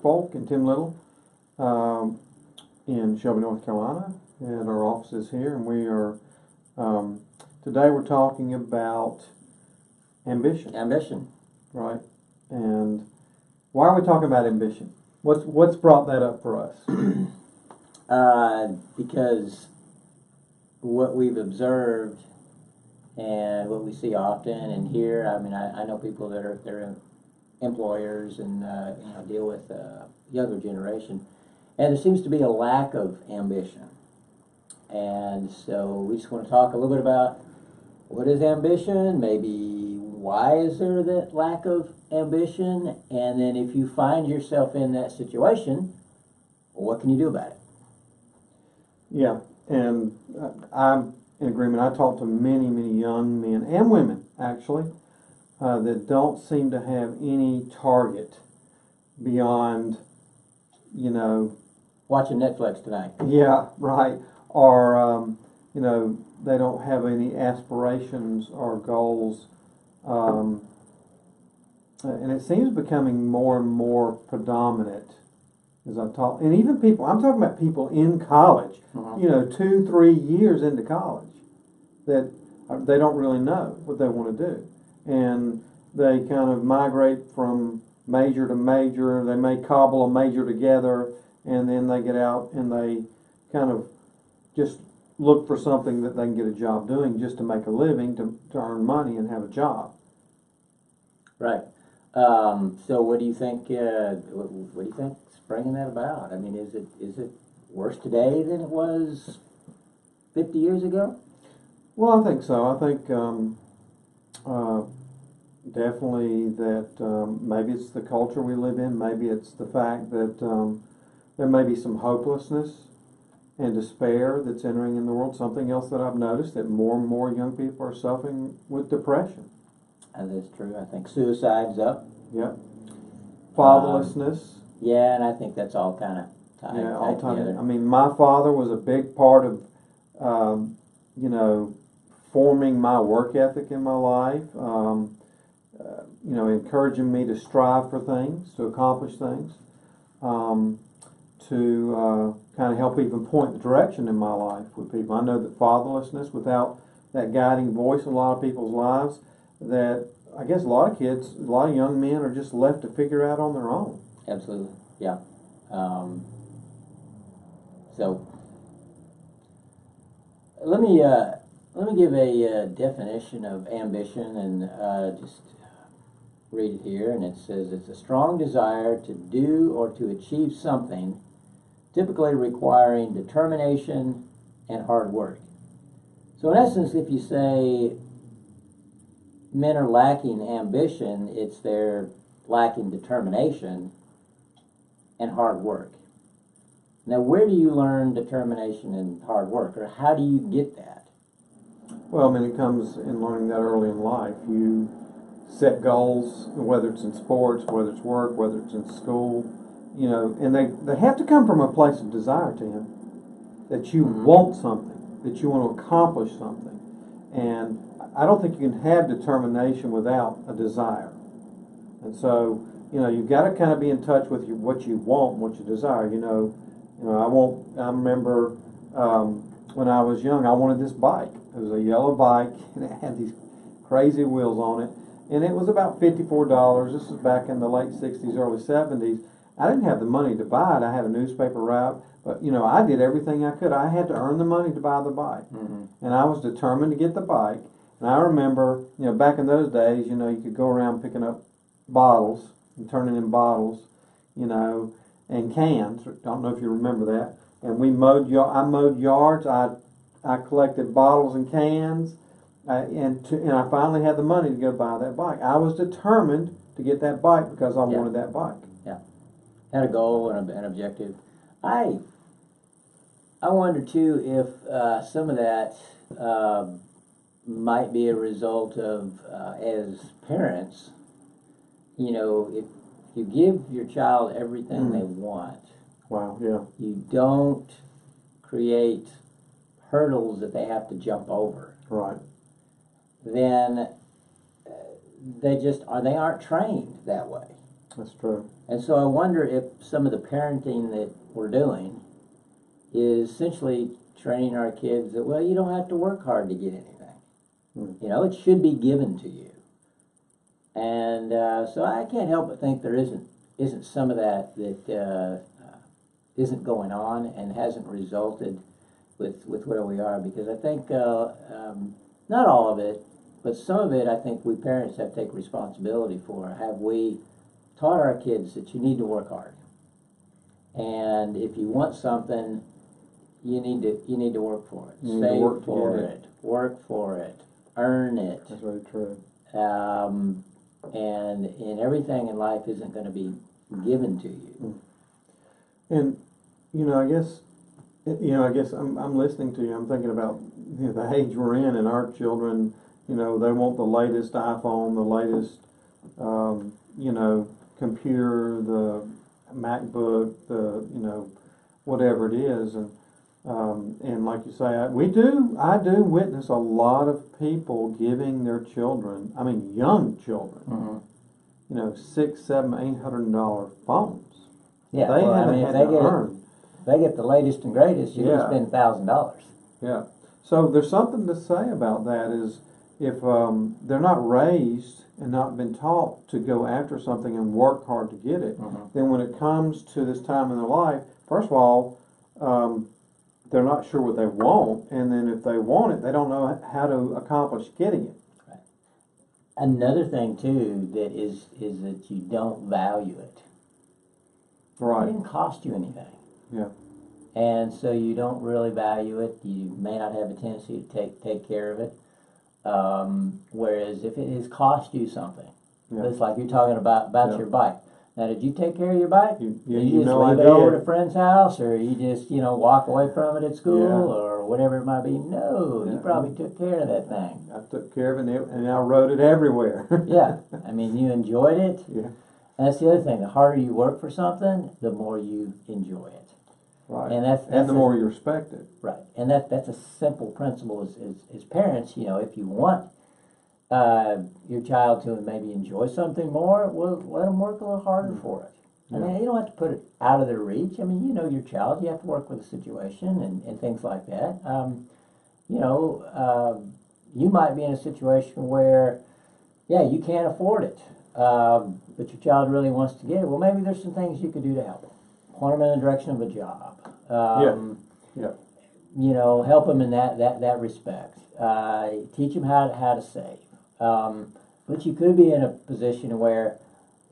Folk and Tim Little in Shelby, North Carolina, and our office is here. And we are today we're talking about ambition. Ambition, right? And why are we talking about ambition? What's brought that up for us? because what we've observed and what we see often and hear. I mean, I know people that they're employers and deal with younger generation, and there seems to be a lack of ambition. And so we just want to talk a little bit about what is ambition, maybe why is there that lack of ambition, and then if you find yourself in that situation, what can you do about it? Yeah, and I'm in agreement. I talk to many young men and women, actually, that don't seem to have any target beyond, Watching Netflix tonight. Yeah, right. Or, they don't have any aspirations or goals. And it seems becoming more and more predominant as I talk. And even people, I'm talking about people in college, 2-3 years into college, that they don't really know what they want to do. And they kind of migrate from major to major. They may cobble a major together, and then they get out and they kind of just look for something that they can get a job doing just to make a living, to earn money and have a job. Right. So what do you think? What do you think's bringing that about? I mean, is it worse today than it was 50 years ago? Well, I think so. I think definitely that maybe it's the culture we live in. Maybe it's the fact that there may be some hopelessness and despair that's entering in the world. Something else that I've noticed, that more and more young people are suffering with depression. And that's true. I think suicide's up. Yep. Fatherlessness. Yeah, and I think that's all kind of tied together. together. I mean, my father was a big part of, forming my work ethic in my life. Encouraging me to strive for things, to accomplish things, to kind of help even point the direction in my life with people. I know that fatherlessness, without that guiding voice in a lot of people's lives, that I guess a lot of kids, a lot of young men are just left to figure out on their own. Absolutely, yeah. So let me give a definition of ambition and just read it here. And it says it's a strong desire to do or to achieve something, typically requiring determination and hard work. So in essence, if you say men are lacking ambition, it's they're lacking determination and hard work. Now, where do you learn determination and hard work, or how do you get that? Well, I mean, it comes in learning that early in life. You set goals, whether it's in sports, whether it's work, whether it's in school, and they have to come from a place of desire, Tim, that you want something, that you want to accomplish something. And I don't think you can have determination without a desire. And so, you've got to kind of be in touch with what you want, what you desire. I remember when I was young, I wanted this bike. It was a yellow bike, and it had these crazy wheels on it. And it was about $54. This was back in the late 60s, early 70s. I didn't have the money to buy it. I had a newspaper route. But, I did everything I could. I had to earn the money to buy the bike. Mm-hmm. And I was determined to get the bike. And I remember, back in those days, you could go around picking up bottles and turning in bottles, and cans. I don't know if you remember that. And I mowed yards. I collected bottles and cans. And I finally had the money to go buy that bike. I was determined to get that bike because I wanted that bike. Yeah. Had a goal and an objective. I wonder too if some of that might be a result of as parents, if you give your child everything they want, wow, yeah, you don't create hurdles that they have to jump over. Right. Then they aren't trained that way. That's true. And so I wonder if some of the parenting that we're doing is essentially training our kids that, well, you don't have to work hard to get anything. You know, it should be given to you. And so I can't help but think there isn't some of that isn't going on and hasn't resulted with where we are, because I think not all of it, but some of it I think we parents have to take responsibility for. Have we taught our kids that you need to work hard, and if you want something, you need to work for it, save for it, work for it, earn it. That's very true. And everything in life isn't going to be given to you. And I guess I'm listening to you. I'm thinking about the age we're in, and our children. They want the latest iPhone, the latest computer, the MacBook, the whatever it is, and like you say, I do witness a lot of people giving their children, I mean young children, $600, $700, $800 phones. Yeah, they haven't had to earn. They get the latest and greatest. You can spend $1,000. Yeah. So there's something to say about that. Is if they're not raised and not been taught to go after something and work hard to get it, then when it comes to this time in their life, first of all, they're not sure what they want, and then if they want it, they don't know how to accomplish getting it. Right. Another thing too that is that you don't value it. Right. It didn't cost you anything. Yeah. And so you don't really value it. You may not have a tendency to take care of it. Whereas if it has cost you something, it's like you're talking about your bike. Now, did you take care of your bike? You just leave it over at a friend's house, or you just walk away from it at school, or whatever it might be? No, you probably took care of that thing. I took care of it, and I rode it everywhere. Yeah, I mean, you enjoyed it. Yeah. And that's the other thing. The harder you work for something, the more you enjoy it. Right. And that's the more you respect it. Right. And that's a simple principle as parents. If you want your child to maybe enjoy something more, well, let them work a little harder for it. I mean, you don't have to put it out of their reach. I mean, your child. You have to work with the situation and things like that. You might be in a situation where, you can't afford it, but your child really wants to get it. Well, maybe there's some things you could do to help them. Point them in the direction of a job. Help them in that respect. Teach them how to save. But you could be in a position where,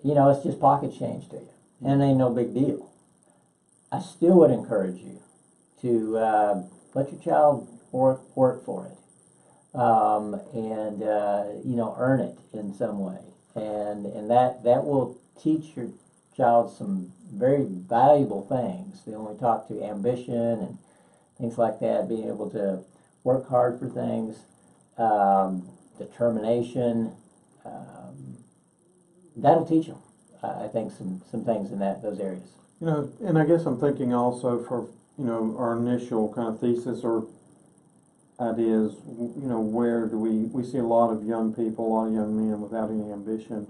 it's just pocket change to you, and it ain't no big deal. I still would encourage you to let your child work for it, and earn it in some way, and that will teach your child some very valuable things. When we talk to ambition and things like that, being able to work hard for things, determination, that'll teach them, I think, some things in those areas. And I guess I'm thinking also for, our initial kind of thesis or ideas, where do we see a lot of young people, a lot of young men without any ambition.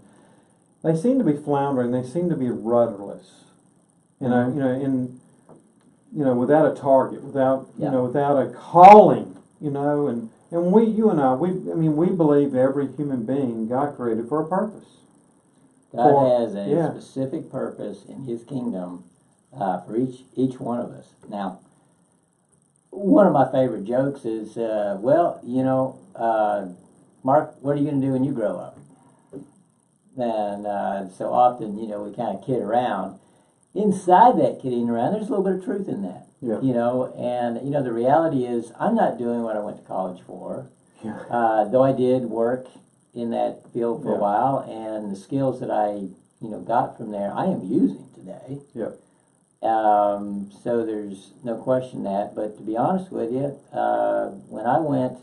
They seem to be floundering. They seem to be rudderless, without a target, without a calling, and we believe every human being God created for a purpose. God has a specific purpose in His kingdom for each one of us. Now, one of my favorite jokes is, Mark, what are you going to do when you grow up? And so often, we kind of kid around. Inside that kidding around, there's a little bit of truth in that. Yeah. And the reality is, I'm not doing what I went to college for. Yeah. Though I did work in that field for a while, and the skills that I, got from there, I am using today. Yeah. So there's no question that. But to be honest with you, when I went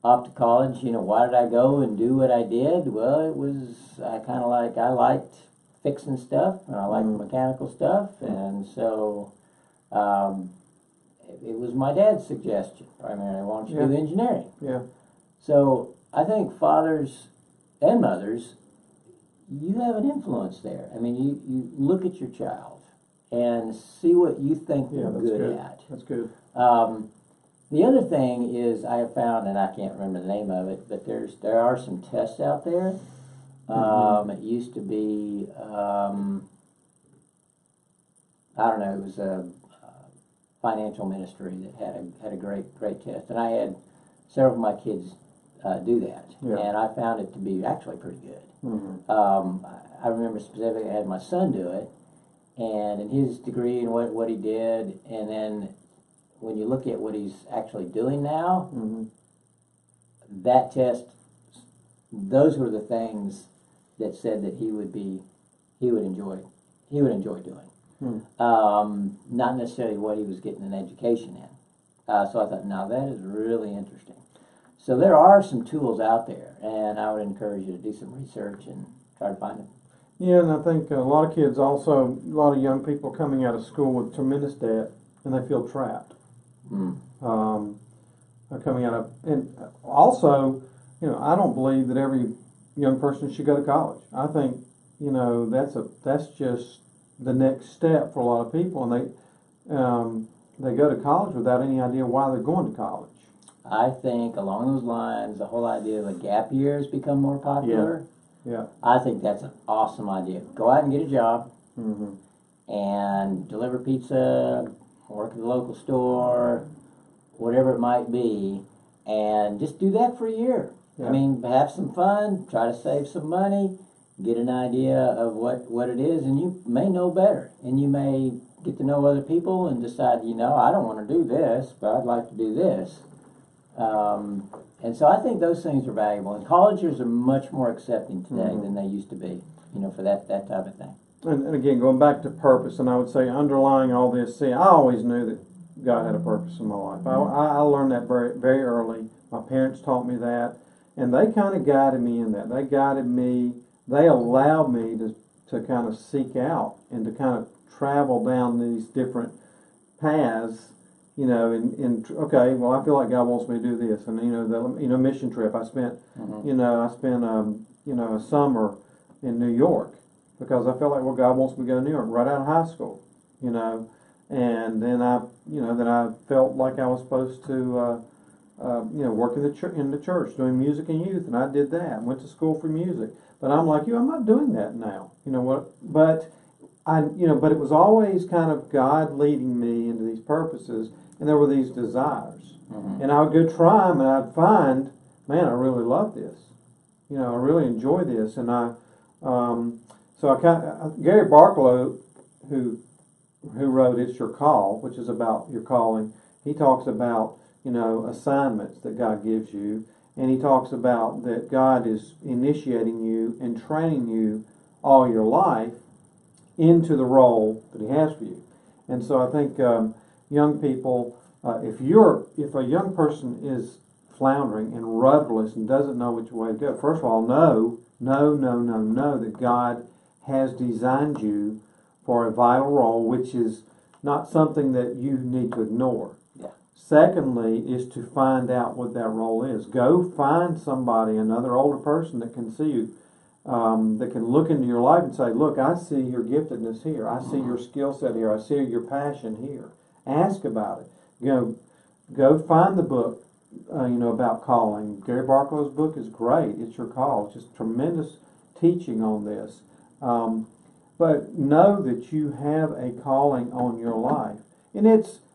off to college, why did I go and do what I did? Well, it was I liked fixing stuff, and I liked mechanical stuff, and so it was my dad's suggestion primarily. Why don't you do engineering? Yeah. So I think fathers and mothers, you have an influence there. I mean, you look at your child and see what you think they're good at. That's good. The other thing is I have found, and I can't remember the name of it, but there are some tests out there. It used to be, I don't know, it was a financial ministry that had a great test, and I had several of my kids do that, and I found it to be actually pretty good. I remember specifically I had my son do it, and in his degree and what he did, and then when you look at what he's actually doing now, that test, those were the things that said that he would enjoy doing. Not necessarily what he was getting an education in. So I thought, now that is really interesting. So there are some tools out there, and I would encourage you to do some research and try to find them. Yeah, and I think a lot of kids also, a lot of young people coming out of school with tremendous debt, and they feel trapped. Coming out of, and also, I don't believe that every young person should go to college. I think, that's just the next step for a lot of people, and they go to college without any idea why they're going to college. I think along those lines, the whole idea of a gap year has become more popular. Yeah. I think that's an awesome idea. Go out and get a job and deliver pizza, work at the local store, whatever it might be, and just do that for a year. Yeah. I mean, have some fun, try to save some money, get an idea of what it is, and you may know better, and you may get to know other people and decide, I don't want to do this, but I'd like to do this. And so I think those things are valuable, and colleges are much more accepting today than they used to be, for that type of thing. And again, going back to purpose, and I would say underlying all this, I always knew that God had a purpose in my life. I learned that very, very early. My parents taught me that, and they kind of guided me in that. They guided me. They allowed me to kind of seek out and to kind of travel down these different paths. Okay, well, I feel like God wants me to do this, and the mission trip. I spent, a summer in New York because I felt like, well, God wants me to go to New York right out of high school, and then I felt like I was supposed to, work in the church doing music and youth, and I did that. Went to school for music, but I'm like, I'm not doing that now. But it was always kind of God leading me into these purposes. And there were these desires. And I would go try them, and I'd find, man, I really love this. I really enjoy this. And Gary Barklow, who wrote It's Your Call, which is about your calling, he talks about, assignments that God gives you. And he talks about that God is initiating you and training you all your life into the role that he has for you. And so I think young people, if a young person is floundering and rudderless and doesn't know which way to go, first of all, know that God has designed you for a vital role, which is not something that you need to ignore. Yeah. Secondly, is to find out what that role is. Go find somebody, another older person that can see you, that can look into your life and say, look, I see your giftedness here. I see your skill set here. I see your passion here. Ask about it. Go find the book, about calling. Gary Barklow's book is great. It's Your Call. It's just tremendous teaching on this. But know that you have a calling on your life. And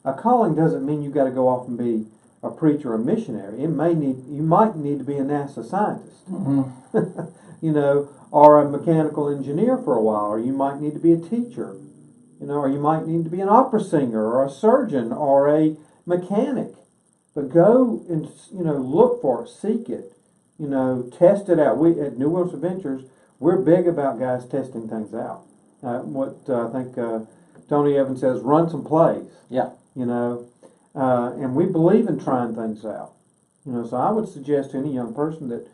a calling doesn't mean you got to go off and be a preacher or a missionary. You might need to be a NASA scientist. Or a mechanical engineer for a while, or you might need to be a teacher, or you might need to be an opera singer, or a surgeon, or a mechanic. But go and look for it, seek it, test it out. We at New World Adventures, we're big about guys testing things out. I think Tony Evans says, run some plays. Yeah. And we believe in trying things out. So I would suggest to any young person that,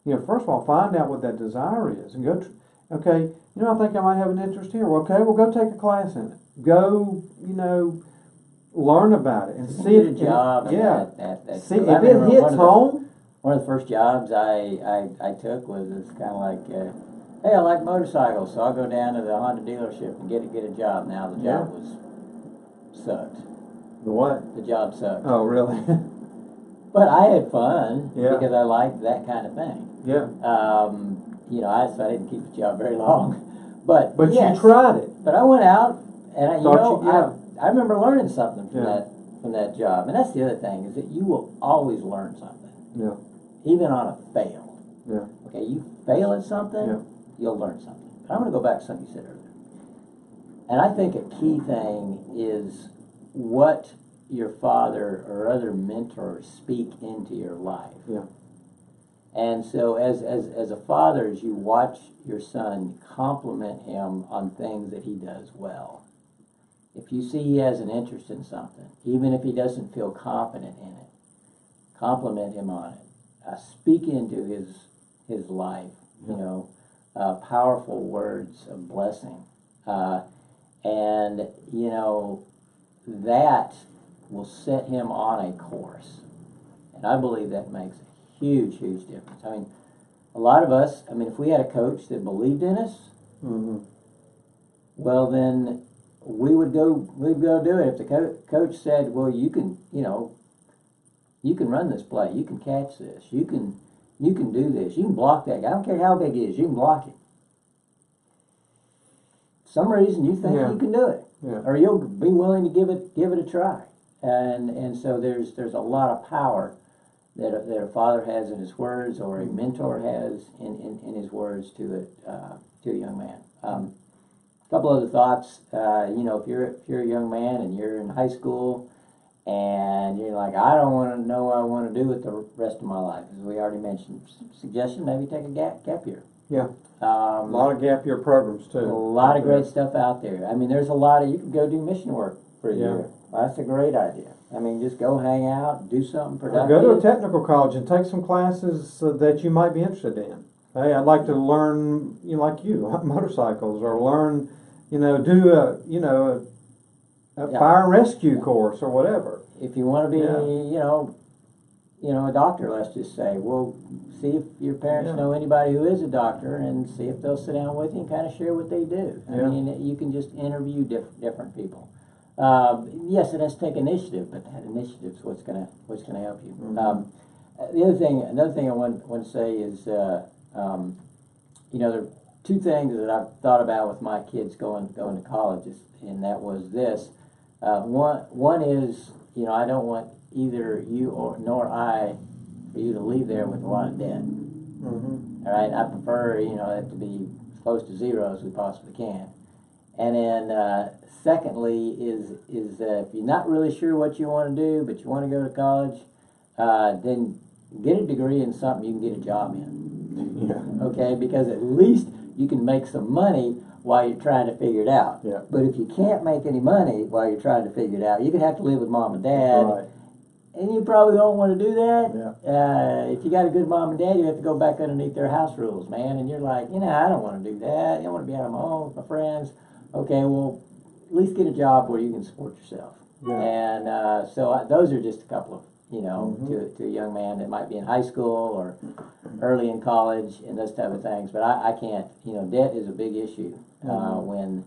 first of all, find out what that desire is, and go. Okay, I think I might have an interest here. Well, okay, go take a class in it. Go, learn about it and see if a job. See if it hits home. One of the first jobs I took was kind of like, hey, I like motorcycles, so I'll go down to the Honda dealership and get a job. Now the job sucked. The what? The job sucked. Oh, really? But I had fun Yeah. because I liked that kind of thing. Yeah. You know, I didn't keep the job very long. But you tried it. But I went out and I remember learning something from that job. And that's the other thing, is that you will always learn something. Yeah. Even on a fail. Yeah. Okay, you fail at something, Yeah. you'll learn something. But I'm going to go back to something you said earlier. And I think a key thing is what your father or other mentors speak into your life. Yeah. And so as a father, as you watch your son, compliment him on things that he does well. If you see he has an interest in something, even if he doesn't feel confident in it, compliment him on it. Speak into his life, you know, powerful words of blessing. And, you know, that will set him on a course. And I believe that makes a huge, huge difference. I mean, a lot of us, I mean, if we had a coach that believed in us, well, then we'd go do it. If the coach said, well, you can run this play, you can catch this, you can do this, you can block that guy. I don't care how big he is, you can block him. Some reason you think you can do it, or you'll be willing to give it a try. And so there's a lot of power that a father has in his words, or a mentor has in his words to a young man. A couple other thoughts. You know, if you're a young man and you're in high school and you're like, I don't want to know what I want to do with the rest of my life, as we already mentioned, suggestion, maybe take a gap year. Yeah. A lot of gap year programs too. A lot of great stuff out there. I mean, there's a lot of, you can go do mission work for a year. That's a great idea. I mean, just go hang out, do something productive. Go to a technical college and take some classes that you might be interested in. Hey, I'd like to learn, like motorcycles, or learn, do a fire and rescue course or whatever. If you want to be, a doctor, let's just say, well, see if your parents know anybody who is a doctor, and see if they'll sit down with you and kind of share what they do. I mean, you can just interview different people. Yes, it has to take initiative, but that initiative is what's gonna help you. Another thing I want to say is, there are two things that I've thought about with my kids going to college, and that was this. One is, I don't want either you nor I for you to leave there with a lot of debt. All right, I prefer it to be as close to zero as we possibly can. And then secondly is if you're not really sure what you want to do, but you want to go to college, then get a degree in something you can get a job in. Yeah. Okay, because at least you can make some money while you're trying to figure it out. Yeah. But if you can't make any money while you're trying to figure it out, you're going to have to live with mom and dad. Right. And you probably don't want to do that. Yeah. If you got a good mom and dad, you have to go back underneath their house rules, man. And you're like, I don't want to do that. I want to be out on my own with my friends. Okay, well, at least get a job where you can support yourself. Yeah. And so those are just a couple of, to a young man that might be in high school or early in college and those type of things. But I can't, debt is a big issue when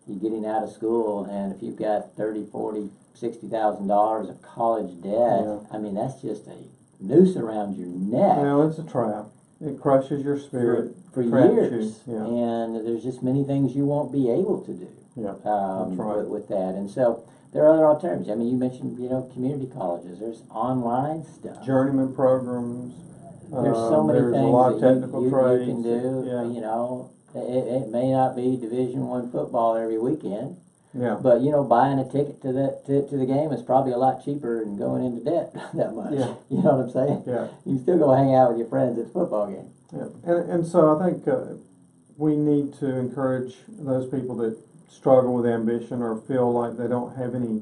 you're getting out of school, and if you've got $30,000, $40,000, $60,000 of college debt, I mean, that's just a noose around your neck. Well, it's a trap. It crushes your spirit for years. Yeah. And there's just many things you won't be able to do that's right. with that. And so there are other alternatives. I mean, you mentioned, community colleges. There's online stuff. Journeyman programs. There's so many things a lot of that technical you trades. can do. It may not be Division I football every weekend. Yeah. But buying a ticket to the game is probably a lot cheaper than going into debt that much. Yeah. You know what I'm saying? Yeah. You can still go hang out with your friends at the football game. Yeah. And so I think we need to encourage those people that struggle with ambition or feel like they don't have any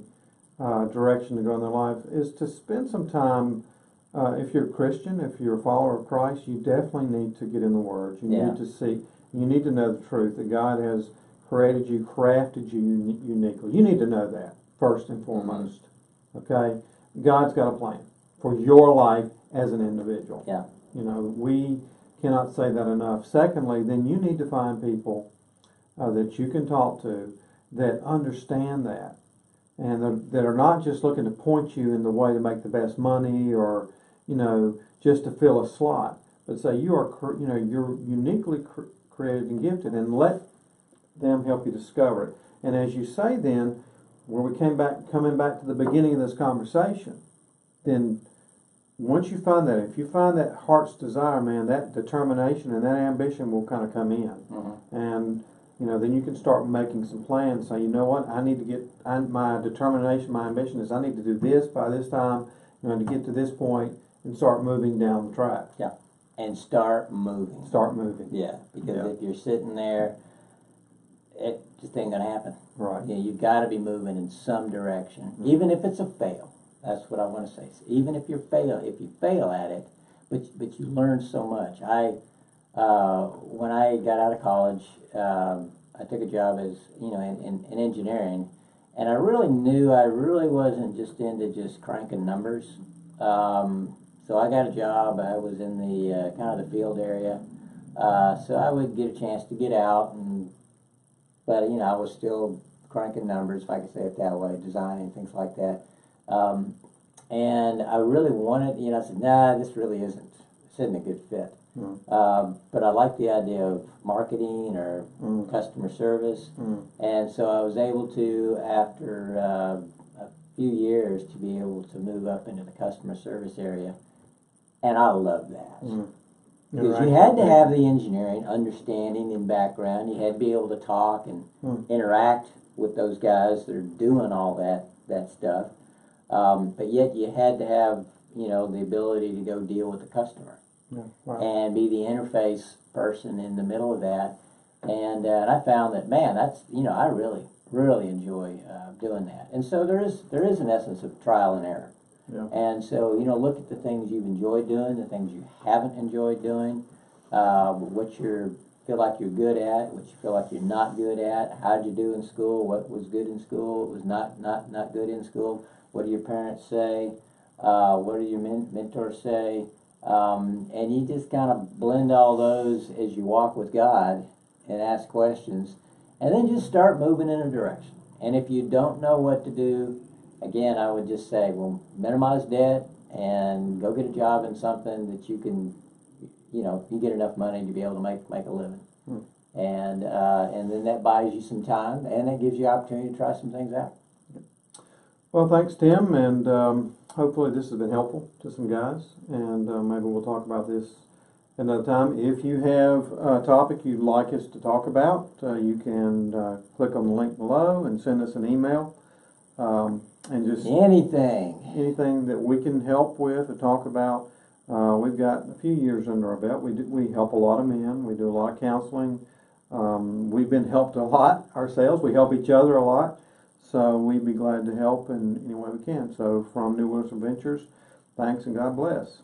direction to go in their life, is to spend some time. If you're a Christian, if you're a follower of Christ, you definitely need to get in the Word. You need to see. You need to know the truth that God has created you, crafted you uniquely. You need to know that first and foremost. Okay, God's got a plan for your life as an individual. Yeah. We cannot say that enough. Secondly, then you need to find people that you can talk to that understand that, and that are not just looking to point you in the way to make the best money, or just to fill a slot, but say you're uniquely created and gifted, and let them help you discover it. And as you say, then where we coming back to the beginning of this conversation, then once you find that, if you find that heart's desire, man, that determination and that ambition will kind of come in. And then you can start making some plans. Say, you know what, I need to get my determination, my ambition is I need to do this by this time, to get to this point, and start moving down the track. Yeah, and start moving. Start moving. Yeah, because if you're sitting there, it just ain't gonna happen. Right. You've got to be moving in some direction, even if it's a fail. That's what I want to say. So even if you fail at it, but you learn so much. When I got out of college, I took a job as in engineering, and I really knew I really wasn't just into just cranking numbers. So I got a job. I was in the kind of the field area, so I would get a chance to get out, but I was still cranking numbers, if I could say it that way, designing things like that. And I really wanted, I said, nah, this isn't a good fit. But I like the idea of marketing or customer service, and so I was able to, after a few years, to be able to move up into the customer service area, and I love that. Because you had to have the engineering understanding and background. You had to be able to talk and interact with those guys that are doing all that stuff. But yet you had to have, the ability to go deal with the customer. And be the interface person in the middle of that. And I found that, man, that's, I really, really enjoy doing that. And so there is an essence of trial and error. And so, look at the things you've enjoyed doing, the things you haven't enjoyed doing, what you feel like you're good at, what you feel like you're not good at, how'd you do in school, what was good in school, what was not good in school, what do your parents say, what do your mentors say, and you just kind of blend all those as you walk with God and ask questions, and then just start moving in a direction. And if you don't know what to do, again, I would just say, well, minimize debt and go get a job in something that you can, you get enough money to be able to make a living. And then that buys you some time, and that gives you opportunity to try some things out. Well, thanks, Tim, and hopefully this has been helpful to some guys, and maybe we'll talk about this another time. If you have a topic you'd like us to talk about, you can click on the link below and send us an email. And just anything that we can help with or talk about. We've got a few years under our belt. We help a lot of men. We do a lot of counseling. We've been helped a lot ourselves. We help each other a lot. So we'd be glad to help in any way we can. So from New Wilderness Adventures, thanks and God bless.